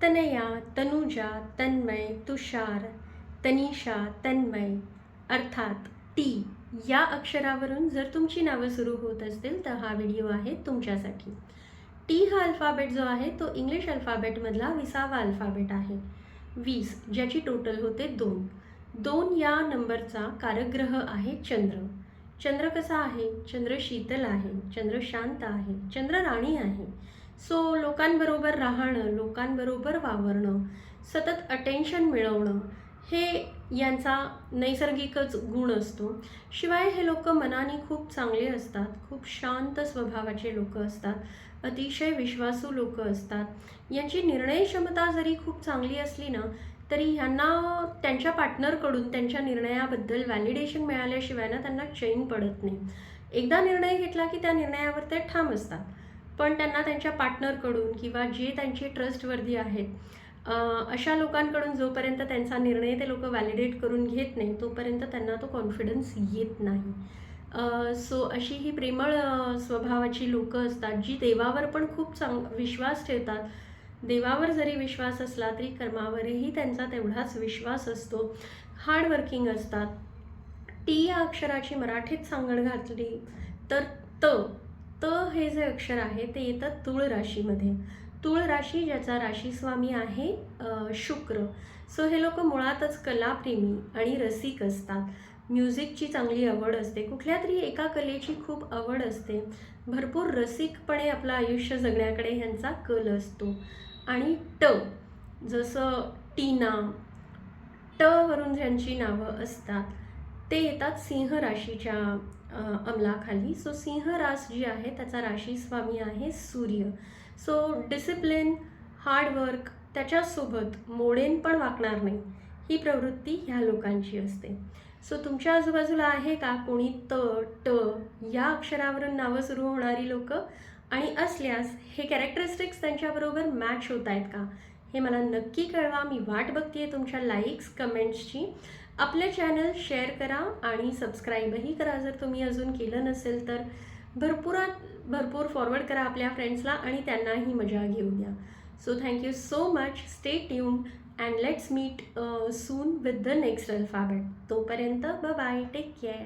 तनया, तनुजा, तन्मय, तुषार, तनिषा, तन्मय अर्थात टी या अक्षरावरून जर तुमची नावं सुरू होत असतील तर हा व्हिडिओ आहे तुमच्यासाठी. टी हा अल्फाबेट जो आहे तो इंग्लिश अल्फाबेटमधला 20वा अल्फाबेट आहे. 20 ज्याची टोटल होते 2. 2 या नंबरचा कारकग्रह आहे चंद्र. चंद्र कसा आहे? चंद्र शीतल आहे, चंद्र शांत आहे, चंद्र राणी आहे. सो लोकांबरोबर राहणं, लोकांबरोबर वावरणं, सतत अटेन्शन मिळवणं हे यांचा नैसर्गिकच गुण असतो. शिवाय हे लोक मनाने खूप चांगले असतात, खूप शांत स्वभावाचे लोक असतात, अतिशय विश्वासू लोक असतात. यांची निर्णय क्षमता जरी खूप चांगली असली ना तरी ह्यांना त्यांच्या पार्टनरकडून त्यांच्या निर्णयाबद्दल व्हॅलिडेशन मिळाल्याशिवाय ना त्यांना चैन पडत नाही. एकदा निर्णय घेतला की त्या निर्णयावर ते ठाम असतात. पण त्यांना त्यांच्या पार्टनरकडून किंवा जे त्यांचे ट्रस्टवर्दी आहेत अशा लोकांकडून जोपर्यंत त्यांचा निर्णय ते लोक व्हॅलिडेट करून घेत नाही तोपर्यंत त्यांना तो कॉन्फिडन्स येत नाही. सो अशी ही प्रेमळ स्वभावाची लोकं असतात जी देवावर पण खूप विश्वास ठेवतात. देवावर जरी विश्वास असला तरी कर्मावरही त्यांचा तेवढाच विश्वास असतो. हार्डवर्किंग असतात. टी या अक्षराची मराठीत सांगड घातली तर त त हे जे अक्षर आहे ते येतं तुळ राशीमध्ये. तुळ राशी ज्याचा राशीस्वामी आहे शुक्र. सो हे लोक मुळातच कलाप्रेमी आणि रसिक असतात. म्युझिकची चांगली आवड असते, कुठल्या तरी एका कलेची खूप आवड असते. भरपूर रसिकपणे आपलं आयुष्य जगण्याकडे ह्यांचा कल असतो. आणि ट जसं टीना, ट वरून ज्यांची नावं असतात ते येतात सिंह राशीच्या अंमलाखाली. सो सिंह रास जी आहे त्याचा राशीस्वामी आहे सूर्य. सो डिसिप्लिन, हार्डवर्क त्याच्यासोबत मोडेन पण वागणार नाही ही प्रवृत्ती ह्या लोकांची असते. सो तुमच्या आजूबाजूला आहे का कोणी त, ट या अक्षरावरून नावं सुरू होणारी लोकं? आणि असल्यास हे कॅरेक्टरिस्टिक्स त्यांच्याबरोबर मॅच होत आहेत का हे मला नक्की कळवा. मी वाट बघते तुमच्या लाईक्स कमेंट्सची. आपले चॅनल शेअर करा आणि सबस्क्राईबही करा जर तुम्ही अजून केलं नसेल तर. भरपूर फॉरवर्ड करा आपल्या फ्रेंड्सला आणि त्यांनाही मजा घेऊ द्या. So thank you so much. Stay tuned and let's meet soon with the next alphabet. तोपर्यंत बाय बाय, टेक केअर.